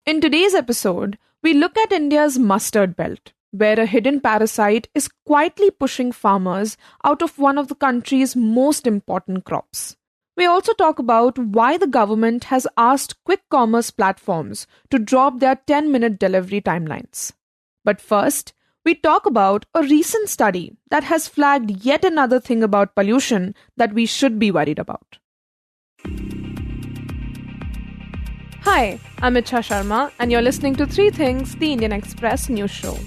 In today's episode, we look at India's mustard belt, where a hidden parasite is quietly pushing farmers out of one of the country's most important crops. We also talk about why the government has asked quick commerce platforms to drop their 10-minute delivery timelines. But first, we talk about a recent study that has flagged yet another thing about pollution that we should be worried about. Hi, I'm Ichha Sharma, and you're listening to Three Things, the Indian Express news show.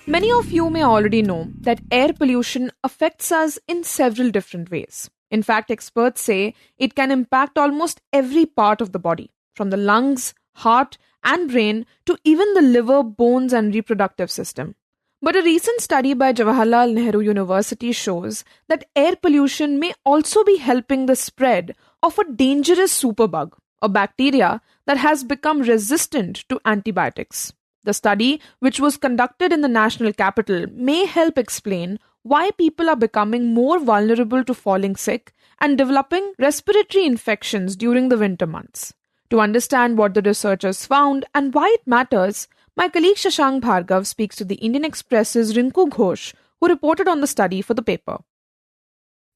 Many of you may already know that air pollution affects us in several different ways. In fact, experts say it can impact almost every part of the body, from the lungs, heart, and brain to even the liver, bones, and reproductive system. But a recent study by Jawaharlal Nehru University shows that air pollution may also be helping the spread of a dangerous superbug, a bacteria that has become resistant to antibiotics. The study, which was conducted in the national capital, may help explain why people are becoming more vulnerable to falling sick and developing respiratory infections during the winter months. To understand what the researchers found and why it matters, my colleague Shashank Bhargava speaks to the Indian Express's Rinku Ghosh, who reported on the study for the paper.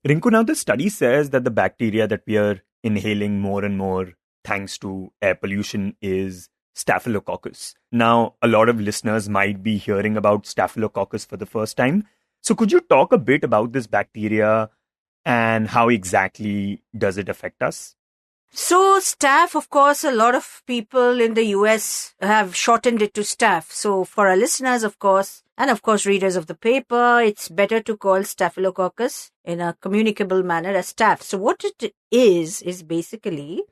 Rinku, now the study says that the bacteria that we are inhaling more and more thanks to air pollution is Staphylococcus. Now, a lot of listeners might be hearing about Staphylococcus for the first time. So could you talk a bit about this bacteria and how exactly does it affect us? So staph, of course, a lot of people in the US have shortened it to staph. So for our listeners, of course, and of course readers of the paper, it's better to call Staphylococcus in a communicable manner as staph. So what it is basically,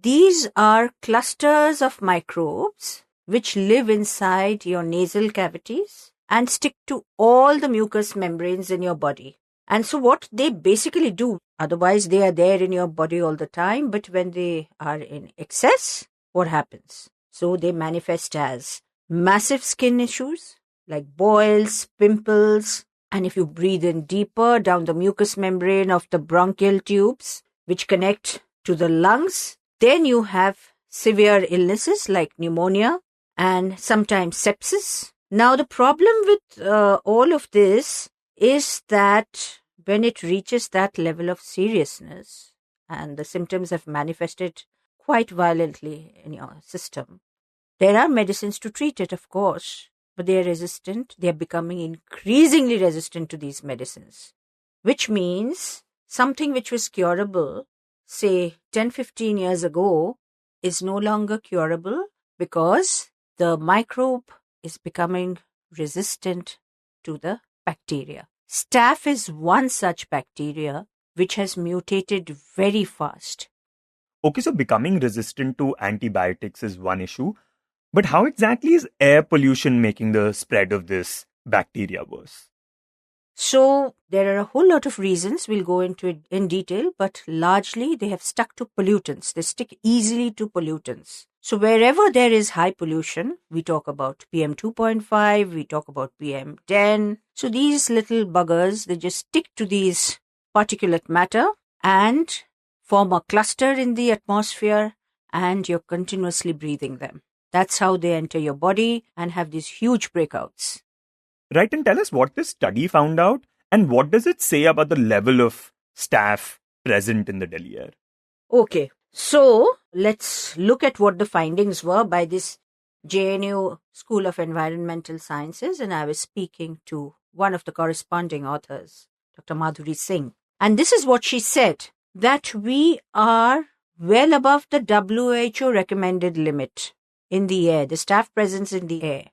these are clusters of microbes which live inside your nasal cavities and stick to all the mucous membranes in your body. And so what they basically do, otherwise they are there in your body all the time, but when they are in excess, what happens? So they manifest as massive skin issues like boils, pimples, and if you breathe in deeper down the mucous membrane of the bronchial tubes, which connect to the lungs, then you have severe illnesses like pneumonia and sometimes sepsis. Now the problem with all of this is that when it reaches that level of seriousness and the symptoms have manifested quite violently in your system, there are medicines to treat it, of course, but they are resistant. They are becoming increasingly resistant to these medicines, which means something which was curable, say 10-15 years ago, is no longer curable because the microbe is becoming resistant to the bacteria. Staph is one such bacteria which has mutated very fast. Okay, so becoming resistant to antibiotics is one issue. But how exactly is air pollution making the spread of this bacteria worse? So there are a whole lot of reasons. We'll go into it in detail, but largely they have stuck to pollutants. They stick easily to pollutants. So wherever there is high pollution, we talk about PM 2.5, we talk about PM 10. So these little buggers, they just stick to these particulate matter and form a cluster in the atmosphere, and you're continuously breathing them. That's how they enter your body and have these huge breakouts. Right, and tell us what this study found out and what does it say about the level of staph present in the Delhi air? Okay, so let's look at what the findings were by this JNU School of Environmental Sciences, and I was speaking to one of the corresponding authors, Dr. Madhuri Singh. And this is what she said, that we are well above the WHO recommended limit in the air, the staph presence in the air.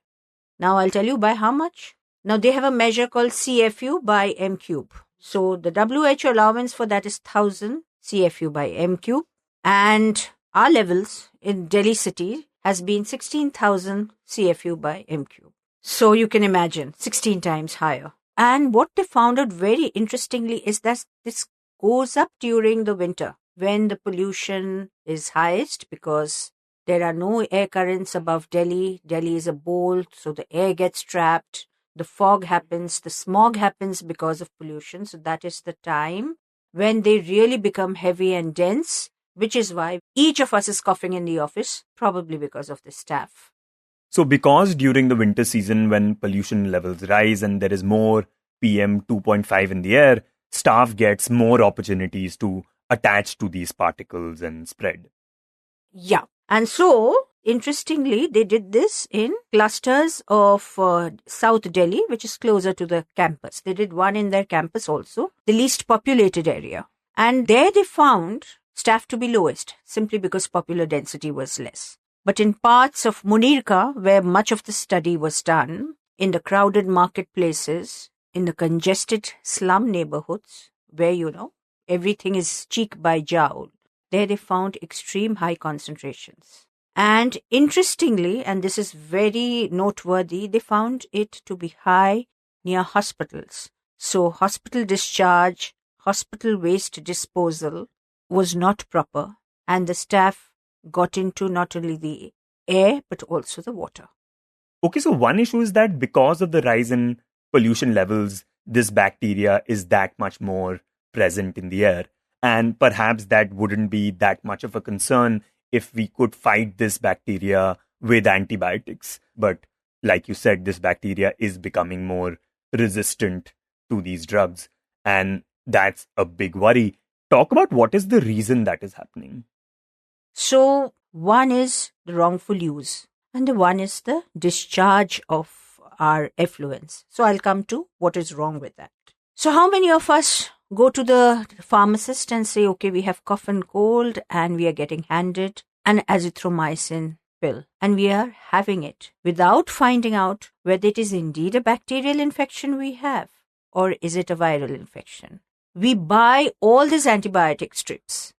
Now I'll tell you by how much. Now they have a measure called CFU by M cube. So the WHO allowance for that is 1000 CFU by M cube. And our levels in Delhi city has been 16,000 CFU by M cube. So you can imagine 16 times higher. And what they found out very interestingly is that this goes up during the winter when the pollution is highest because there are no air currents above Delhi. Delhi is a bowl, so the air gets trapped. The fog happens, the smog happens because of pollution. So that is the time when they really become heavy and dense, which is why each of us is coughing in the office, probably because of the staph. So because during the winter season when pollution levels rise and there is more PM 2.5 in the air, staph gets more opportunities to attach to these particles and spread. Yeah. And so, interestingly, they did this in clusters of South Delhi, which is closer to the campus. They did one in their campus also, the least populated area. And there they found staph to be lowest, simply because popular density was less. But in parts of Munirka, where much of the study was done, in the crowded marketplaces, in the congested slum neighborhoods, where, everything is cheek by jowl, there they found extreme high concentrations. And interestingly, and this is very noteworthy, they found it to be high near hospitals. So hospital discharge, hospital waste disposal was not proper, and the staph got into not only the air but also the water. Okay, so one issue is that because of the rise in pollution levels, this bacteria is that much more present in the air. And perhaps that wouldn't be that much of a concern if we could fight this bacteria with antibiotics. But like you said, this bacteria is becoming more resistant to these drugs. And that's a big worry. Talk about what is the reason that is happening. So one is the wrongful use, and the one is the discharge of our effluents. So I'll come to what is wrong with that. So how many of us go to the pharmacist and say, okay, we have cough and cold and we are getting handed an azithromycin pill and we are having it without finding out whether it is indeed a bacterial infection we have or is it a viral infection? We buy all these antibiotic strips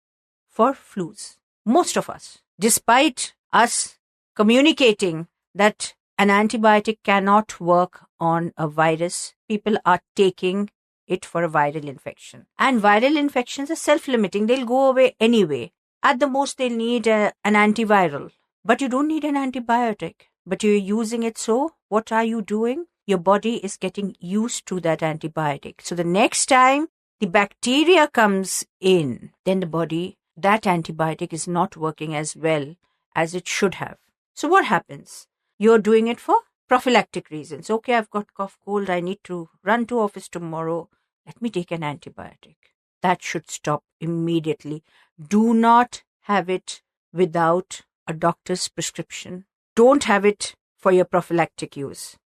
for flus. Most of us, despite us communicating that an antibiotic cannot work on a virus, people are taking it for a viral infection. And viral infections are self-limiting. They'll go away anyway. At the most, they'll need an antiviral. But you don't need an antibiotic. But you're using it, so what are you doing? Your body is getting used to that antibiotic. So the next time the bacteria comes in, then the body, that antibiotic is not working as well as it should have. So what happens? You're doing it for prophylactic reasons. Okay, I've got cough, cold, I need to run to office tomorrow. Let me take an antibiotic. That should stop immediately. Do not have it without a doctor's prescription. Don't have it for your prophylactic use.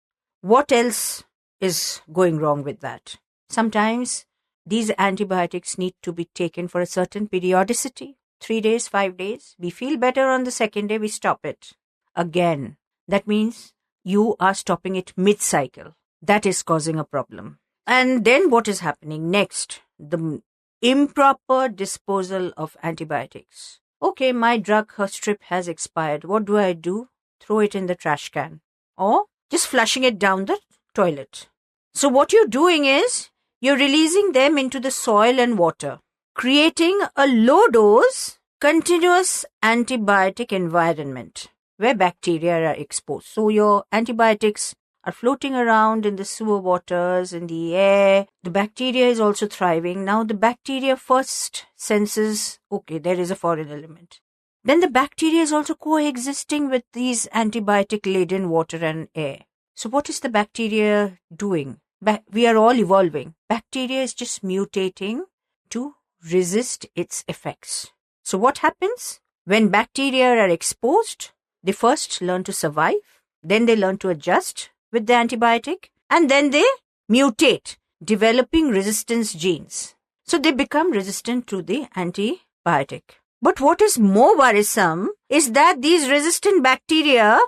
What else is going wrong with that? Sometimes these antibiotics need to be taken for a certain periodicity. 3 days, 5 days. We feel better on the second day, we stop it. Again, that means you are stopping it mid-cycle. That is causing a problem. And then what is happening next? The improper disposal of antibiotics. Okay, my drug strip has expired. What do? Throw it in the trash can. Or just flushing it down the toilet. So what you're doing is, you're releasing them into the soil and water, creating a low-dose, continuous antibiotic environment where bacteria are exposed. So your antibiotics are floating around in the sewer waters, in the air. The bacteria is also thriving. Now the bacteria first senses, okay, there is a foreign element. Then the bacteria is also coexisting with these antibiotic-laden water and air. So what is the bacteria doing? We are all evolving. Bacteria is just mutating to resist its effects. So what happens? When bacteria are exposed, they first learn to survive, then they learn to adjust with the antibiotic, and then they mutate, developing resistance genes. So they become resistant to the antibiotic. But what is more worrisome is that these resistant bacteria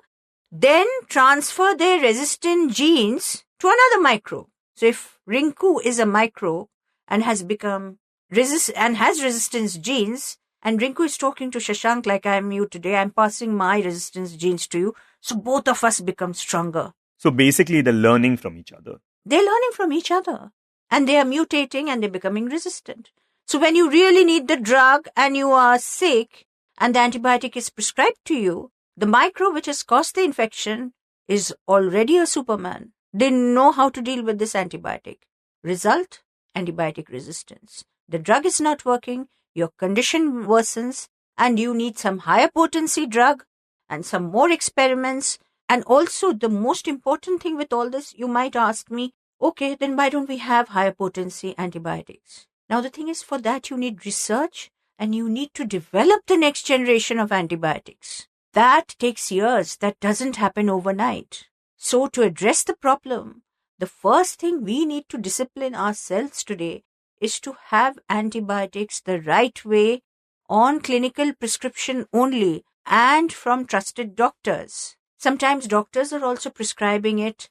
then transfer their resistant genes to another microbe. So if Rinku is a microbe and has become has resistance genes, and Rinku is talking to Shashank like I am you today, I'm passing my resistance genes to you, so both of us become stronger. So basically they're learning from each other. They're learning from each other. And they are mutating and they're becoming resistant. So when you really need the drug and you are sick and the antibiotic is prescribed to you, the microbe which has caused the infection is already a superman. They know how to deal with this antibiotic. Result, antibiotic resistance. the drug is not working, your condition worsens, and you need some higher potency drug and some more experiments. And also, the most important thing with all this, you might ask me, okay, then why don't we have higher potency antibiotics? Now, the thing is, for that, you need research and you need to develop the next generation of antibiotics. That takes years. That doesn't happen overnight. So, to address the problem, the first thing we need to discipline ourselves today is to have antibiotics the right way, on clinical prescription only, and from trusted doctors. Sometimes doctors are also prescribing it.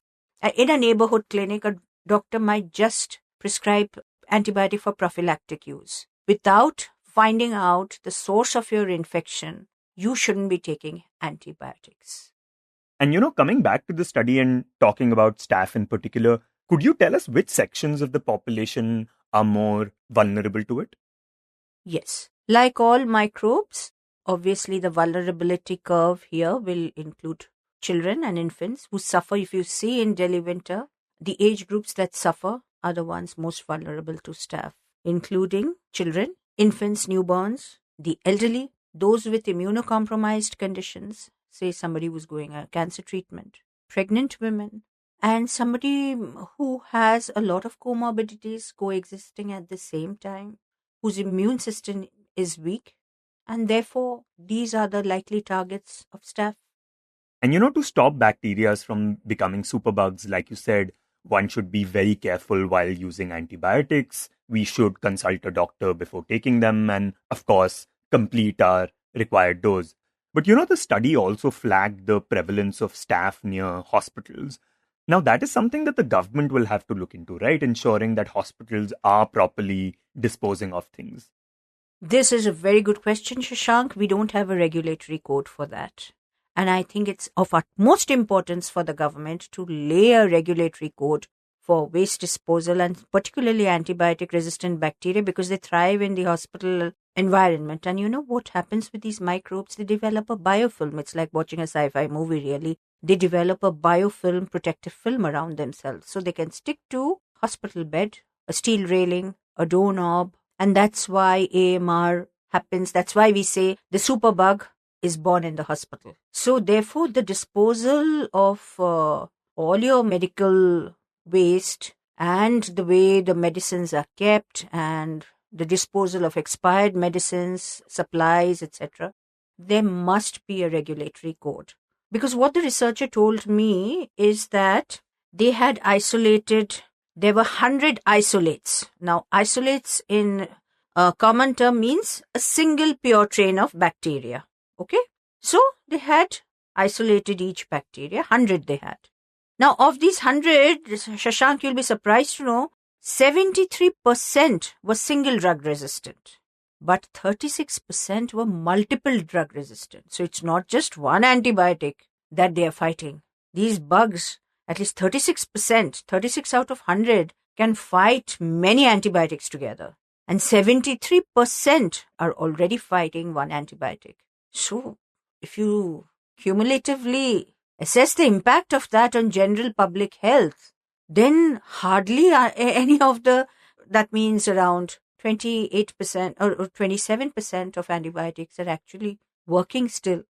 In a neighborhood clinic, a doctor might just prescribe antibiotic for prophylactic use. Without finding out the source of your infection, you shouldn't be taking antibiotics. And coming back to the study and talking about staph in particular, could you tell us which sections of the population are more vulnerable to it? Yes. Like all microbes, obviously the vulnerability curve here will include children and infants who suffer. If you see in Delhi winter, the age groups that suffer are the ones most vulnerable to staph, including children, infants, newborns, the elderly, those with immunocompromised conditions, say somebody who's going a cancer treatment, pregnant women, and somebody who has a lot of comorbidities coexisting at the same time, whose immune system is weak, and therefore these are the likely targets of staph. And to stop bacteria from becoming superbugs, like you said, one should be very careful while using antibiotics. We should consult a doctor before taking them and, of course, complete our required dose. But the study also flagged the prevalence of staph near hospitals. Now, that is something that the government will have to look into, right? Ensuring that hospitals are properly disposing of things. This is a very good question, Shashank. We don't have a regulatory code for that. And I think it's of utmost importance for the government to lay a regulatory code for waste disposal and particularly antibiotic-resistant bacteria because they thrive in the hospital environment. And what happens with these microbes? They develop a biofilm. It's like watching a sci-fi movie, really. They develop a biofilm, protective film around themselves. So they can stick to hospital bed, a steel railing, a doorknob. And that's why AMR happens. That's why we say the superbug is born in the hospital. So therefore, the disposal of all your medical waste and the way the medicines are kept and the disposal of expired medicines, supplies, etc., there must be a regulatory code. Because what the researcher told me is that they had isolated, there were 100 isolates. Now, isolates in a common term means a single pure strain of bacteria. Okay? So, they had isolated each bacteria, 100 they had. Now, of these 100, Shashank, you'll be surprised to know, 73% were single drug resistant, but 36% were multiple drug resistant. So, it's not just one antibiotic that they are fighting. These bugs, at least 36%, 36 out of 100, can fight many antibiotics together. And 73% are already fighting one antibiotic. So, if you cumulatively assess the impact of that on general public health, then hardly any of that means around 28% or 27% of antibiotics are actually working still.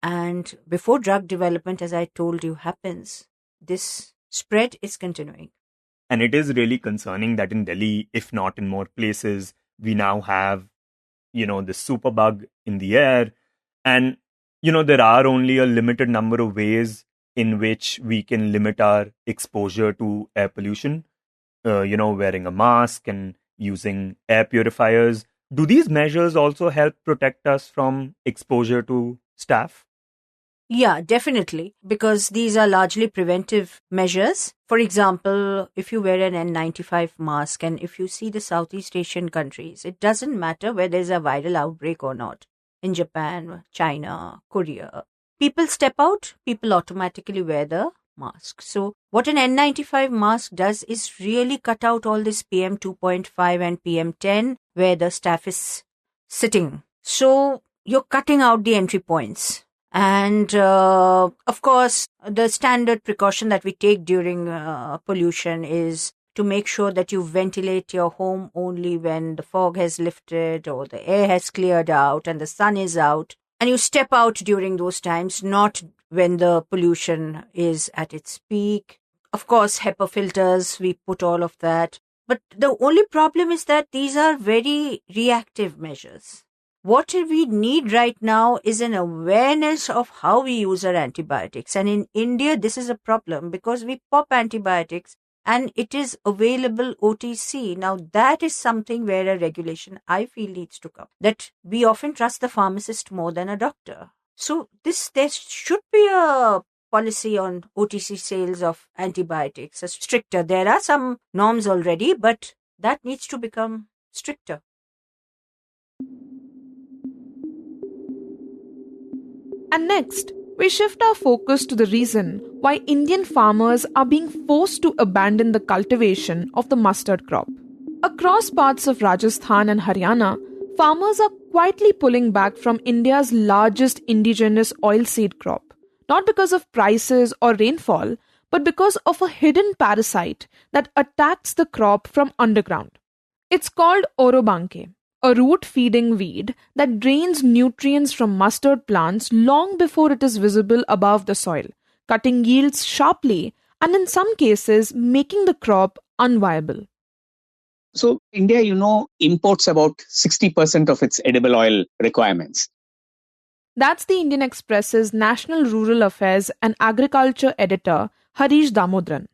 And before drug development, as I told you, happens, this spread is continuing. And it is really concerning that in Delhi, if not in more places, we now have, this superbug in the air. And, there are only a limited number of ways in which we can limit our exposure to air pollution. Wearing a mask and using air purifiers. Do these measures also help protect us from exposure to staph? Yeah, definitely, because these are largely preventive measures. For example, if you wear an N95 mask and if you see the Southeast Asian countries, it doesn't matter whether there's a viral outbreak or not. In Japan, China, Korea, people step out, people automatically wear the mask. So what an N95 mask does is really cut out all this PM 2.5 and PM 10 where the staph is sitting. So you're cutting out the entry points. And of course, the standard precaution that we take during pollution is to make sure that you ventilate your home only when the fog has lifted or the air has cleared out and the sun is out. And you step out during those times, not when the pollution is at its peak. Of course, HEPA filters, we put all of that. But the only problem is that these are very reactive measures. What we need right now is an awareness of how we use our antibiotics. And in India, this is a problem because we pop antibiotics and it is available OTC. Now, that is something where a regulation, I feel, needs to come. That we often trust the pharmacist more than a doctor. So there should be a policy on OTC sales of antibiotics, stricter. There are some norms already, but that needs to become stricter. And next, we shift our focus to the reason why Indian farmers are being forced to abandon the cultivation of the mustard crop. Across parts of Rajasthan and Haryana, farmers are quietly pulling back from India's largest indigenous oilseed crop, not because of prices or rainfall, but because of a hidden parasite that attacks the crop from underground. It's called orobanke, a root-feeding weed that drains nutrients from mustard plants long before it is visible above the soil, cutting yields sharply and in some cases making the crop unviable. So India, imports about 60% of its edible oil requirements. That's the Indian Express's National Rural Affairs and Agriculture Editor, Harish Damodaran.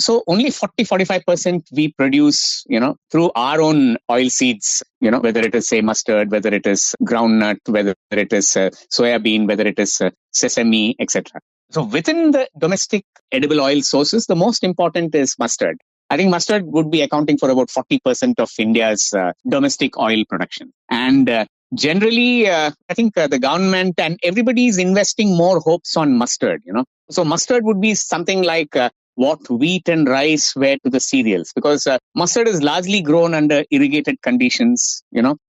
So only 40-45% we produce, through our own oil seeds, whether it is, say, mustard, whether it is groundnut, whether it is soya bean, whether it is sesame, etc. So within the domestic edible oil sources, the most important is mustard. I think mustard would be accounting for about 40% of India's domestic oil production. And generally, I think the government and everybody is investing more hopes on mustard, So mustard would be something like what wheat and rice were to the cereals, because mustard is largely grown under irrigated conditions,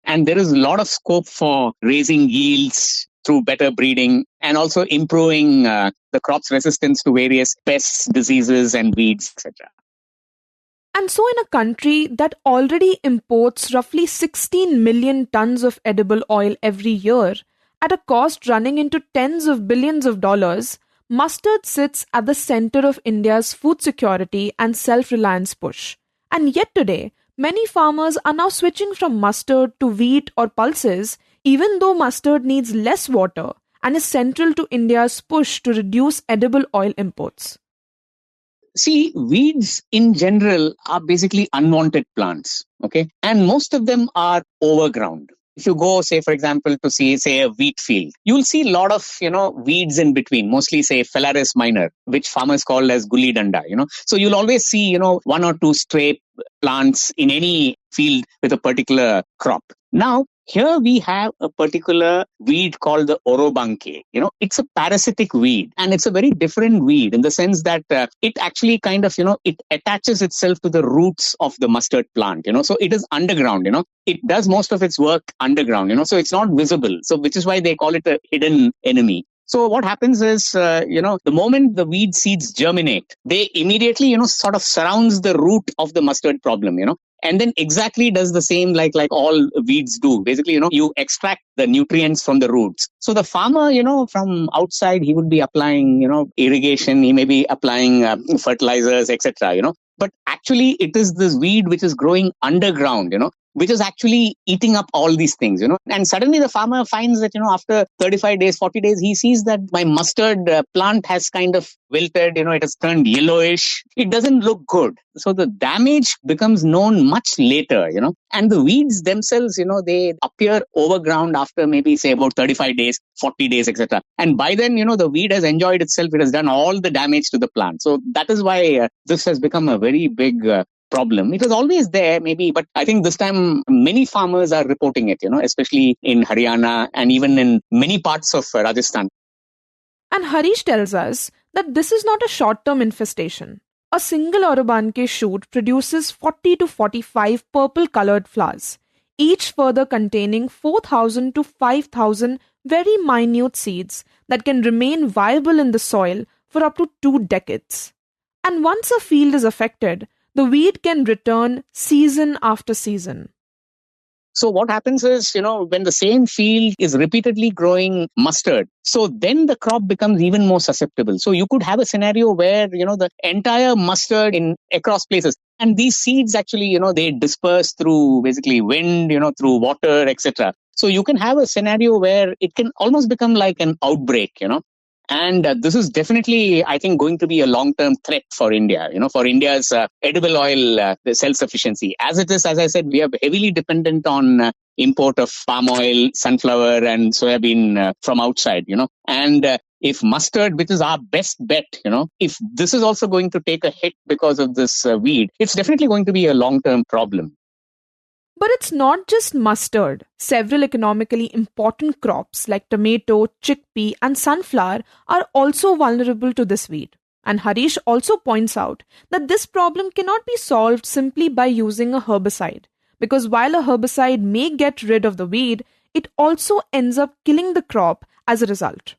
and there is a lot of scope for raising yields through better breeding and also improving the crop's resistance to various pests, diseases, and weeds, etc. And so in a country that already imports roughly 16 million tons of edible oil every year, at a cost running into tens of billions of dollars, mustard sits at the center of India's food security and self-reliance push. And yet today, many farmers are now switching from mustard to wheat or pulses, even though mustard needs less water and is central to India's push to reduce edible oil imports. See, weeds in general are basically unwanted plants, okay? And most of them are overground. If you go, say, for example, to see, say, a wheat field, you'll see a lot of, weeds in between, mostly, say, Phalaris minor, which farmers call as gulli danda, So you'll always see, one or two stray plants in any field with a particular crop. Now, here we have a particular weed called the orobanke. It's a parasitic weed, and it's a very different weed in the sense that it actually kind of, it attaches itself to the roots of the mustard plant, So it is underground, It does most of its work underground, So it's not visible. So which is why they call it a hidden enemy. So what happens is, the moment the weed seeds germinate, they immediately, sort of surrounds the root of the mustard problem, And then exactly does the same like all weeds do. Basically, you extract the nutrients from the roots. So the farmer, from outside, he would be applying, irrigation. He may be applying fertilizers, etc., But actually, it is this weed which is growing underground, which is actually eating up all these things, And suddenly the farmer finds that, after 35 days, 40 days, he sees that my mustard plant has kind of wilted, it has turned yellowish. It doesn't look good. So the damage becomes known much later, And the weeds themselves, they appear overground after maybe, say, about 35 days, 40 days, etc. And by then, the weed has enjoyed itself. It has done all the damage to the plant. So that is why this has become a very big problem. It was always there, maybe, but I think this time many farmers are reporting it, especially in Haryana and even in many parts of Rajasthan. And Harish tells us that this is not a short-term infestation. A single orobanke shoot produces 40 to 45 purple-colored flowers, each further containing 4,000 to 5,000 very minute seeds that can remain viable in the soil for up to 2 decades. And once a field is affected, The weed can return season after season. So what happens is, when the same field is repeatedly growing mustard, so then the crop becomes even more susceptible. So you could have a scenario where, the entire mustard in across places, and these seeds actually, they disperse through basically wind, through water, etc. So you can have a scenario where it can almost become like an outbreak, And this is definitely, I think, going to be a long-term threat for India, for India's edible oil self-sufficiency. As it is, as I said, we are heavily dependent on import of palm oil, sunflower and soybean from outside, And if mustard, which is our best bet, if this is also going to take a hit because of this weed, it's definitely going to be a long-term problem. But it's not just mustard. Several economically important crops like tomato, chickpea, and sunflower are also vulnerable to this weed. And Harish also points out that this problem cannot be solved simply by using a herbicide. Because while a herbicide may get rid of the weed, it also ends up killing the crop as a result.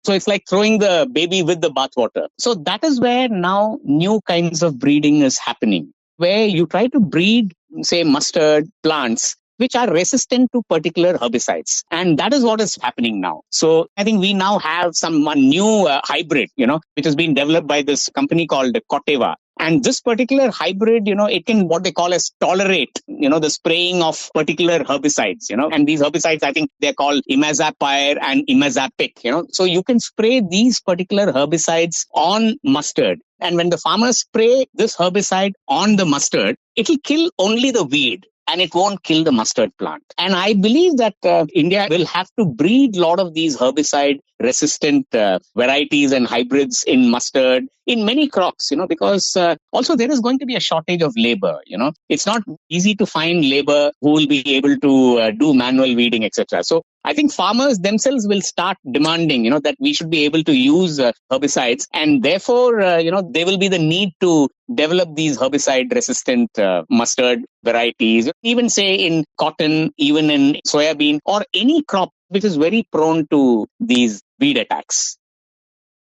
So it's like throwing the baby with the bathwater. So that is where now new kinds of breeding is happening, where you try to breed, say, mustard plants which are resistant to particular herbicides. And that is what is happening now. So I think we now have one new hybrid, which has been developed by this company called Corteva. And this particular hybrid, it can what they call as tolerate, the spraying of particular herbicides, and these herbicides, I think they're called imazapyr and imazapic, So you can spray these particular herbicides on mustard. And when the farmers spray this herbicide on the mustard, it will kill only the weed and it won't kill the mustard plant. And I believe that India will have to breed a lot of these herbicide-resistant varieties and hybrids in mustard, in many crops, because also there is going to be a shortage of labor, It's not easy to find labor who will be able to do manual weeding, etc. So I think farmers themselves will start demanding, that we should be able to use herbicides, and therefore, there will be the need to develop these herbicide-resistant mustard varieties, even say in cotton, even in soybean, or any crop which is very prone to these weed attacks.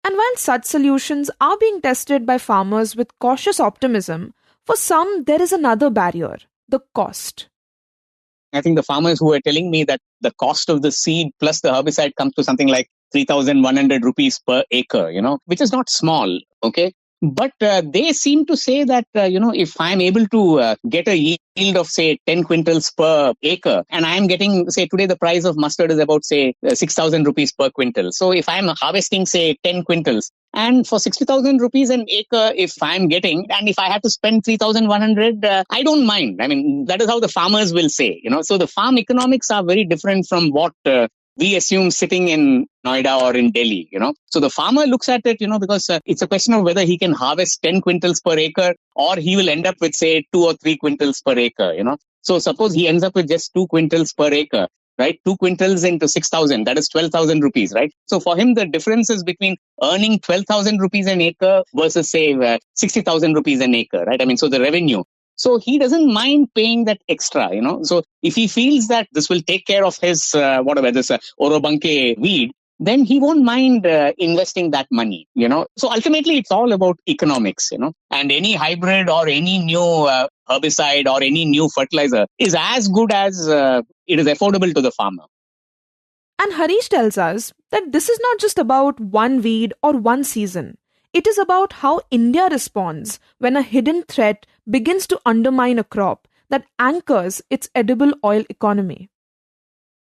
And while such solutions are being tested by farmers with cautious optimism, for some there is another barrier, the cost. I think the farmers who are telling me that the cost of the seed plus the herbicide comes to something like 3,100 rupees per acre, which is not small, okay? But they seem to say that, if I'm able to get a yield of, say, 10 quintals per acre, and I'm getting, say, today the price of mustard is about, say, 6,000 rupees per quintal. So if I'm harvesting, say, 10 quintals, and for 60,000 rupees an acre, if I'm getting, and if I have to spend 3,100, I don't mind. I mean, that is how the farmers will say, So the farm economics are very different from what we assume sitting in Noida or in Delhi, So the farmer looks at it, because it's a question of whether he can harvest 10 quintals per acre or he will end up with, say, 2 or 3 quintals per acre, So suppose he ends up with just 2 quintals per acre, right? 2 quintals into 6,000, that is 12,000 rupees, right? So for him, the difference is between earning 12,000 rupees an acre versus, say, 60,000 rupees an acre, right? I mean, so the revenue. So he doesn't mind paying that extra, So if he feels that this will take care of his, this Orobanke weed, then he won't mind investing that money, So ultimately, it's all about economics, And any hybrid or any new herbicide or any new fertilizer is as good as it is affordable to the farmer. And Harish tells us that this is not just about one weed or one season. It is about how India responds when a hidden threat begins to undermine a crop that anchors its edible oil economy.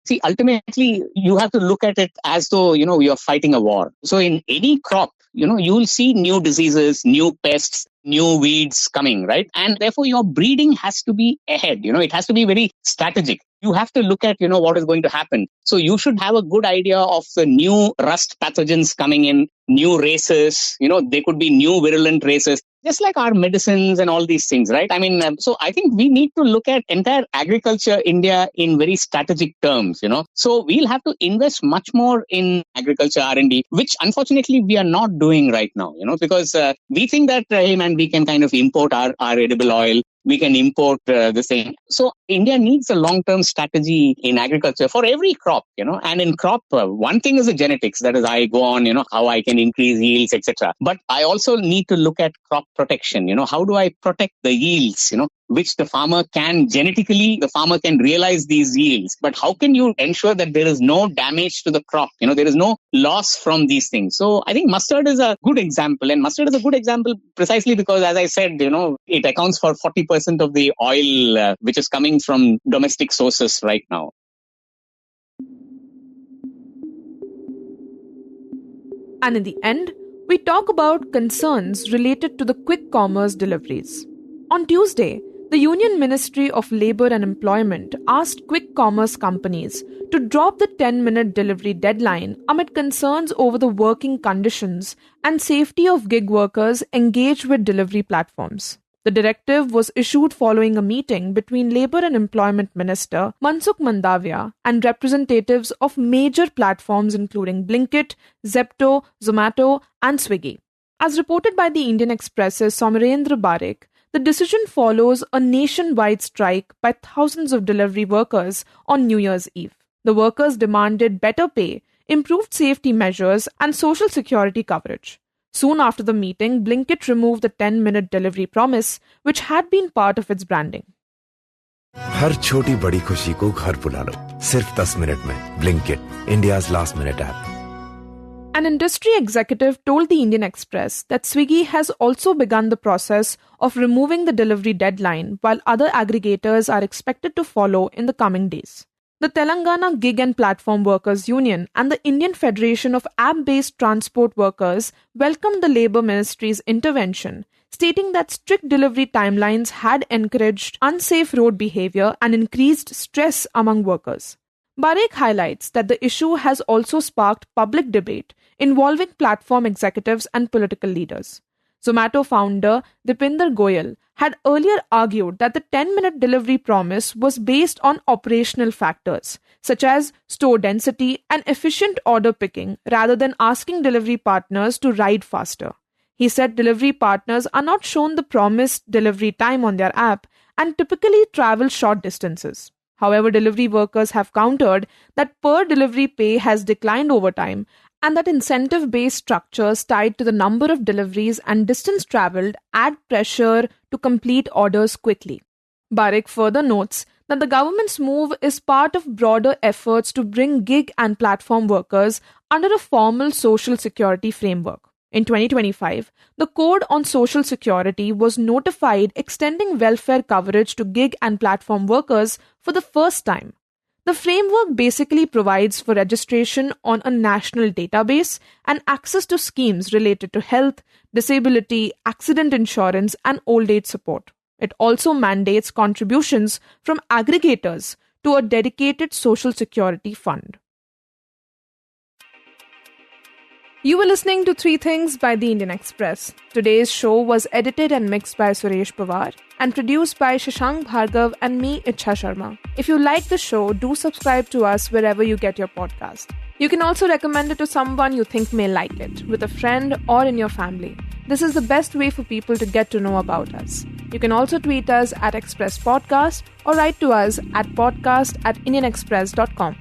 See, ultimately, you have to look at it as though, you're fighting a war. So in any crop, you'll see new diseases, new pests, new weeds coming, right? And therefore, your breeding has to be ahead. It has to be very strategic. You have to look at, what is going to happen. So you should have a good idea of the new rust pathogens coming in, new races, there could be new virulent races, just like our medicines and all these things, right? I mean, so I think we need to look at entire agriculture India in very strategic terms, So we'll have to invest much more in agriculture R&D, which unfortunately we are not doing right now, because we think that, hey man, we can kind of import our edible oil we can import this thing. So India needs a long-term strategy in agriculture for every crop, and in crop, one thing is the genetics. That is, I go on, how I can increase yields, etc. But I also need to look at crop protection. How do I protect the yields, which the farmer can realize these yields. But how can you ensure that there is no damage to the crop? There is no loss from these things. So I think mustard is a good example. And mustard is a good example precisely because, as I said, it accounts for 40% of the oil which is coming from domestic sources right now. And in the end, we talk about concerns related to the quick commerce deliveries. On Tuesday, the Union Ministry of Labour and Employment asked quick commerce companies to drop the 10-minute delivery deadline amid concerns over the working conditions and safety of gig workers engaged with delivery platforms. The directive was issued following a meeting between Labour and Employment Minister Mansukh Mandavia and representatives of major platforms including Blinkit, Zepto, Zomato and Swiggy. As reported by the Indian Express's Soumyarendra Barik, the decision follows a nationwide strike by thousands of delivery workers on New Year's Eve. The workers demanded better pay, improved safety measures, and social security coverage. Soon after the meeting, Blinkit removed the 10-minute delivery promise, which had been part of its branding. हर छोटी बड़ी खुशी को घर बुला लो सिर्फ 10 minute में Blinkit, India's last minute app. An industry executive told the Indian Express that Swiggy has also begun the process of removing the delivery deadline, while other aggregators are expected to follow in the coming days. The Telangana Gig and Platform Workers Union and the Indian Federation of App-Based Transport Workers welcomed the Labour Ministry's intervention, stating that strict delivery timelines had encouraged unsafe road behaviour and increased stress among workers. Barik highlights that the issue has also sparked public debate involving platform executives and political leaders. Zomato founder Dipinder Goyal had earlier argued that the 10-minute delivery promise was based on operational factors, such as store density and efficient order picking, rather than asking delivery partners to ride faster. He said delivery partners are not shown the promised delivery time on their app and typically travel short distances. However, delivery workers have countered that per delivery pay has declined over time and that incentive-based structures tied to the number of deliveries and distance travelled add pressure to complete orders quickly. Barik further notes that the government's move is part of broader efforts to bring gig and platform workers under a formal social security framework. In 2025, the Code on Social Security was notified extending welfare coverage to gig and platform workers for the first time. The framework basically provides for registration on a national database and access to schemes related to health, disability, accident insurance, and old age support. It also mandates contributions from aggregators to a dedicated social security fund. You were listening to 3 Things by the Indian Express. Today's show was edited and mixed by Suresh Pawar and produced by Shashank, Bhargava and me, Ichha Sharma. If you like the show, do subscribe to us wherever you get your podcast. You can also recommend it to someone you think may like it, with a friend or in your family. This is the best way for people to get to know about us. You can also tweet us at Express Podcast or write to us at podcast@indianexpress.com.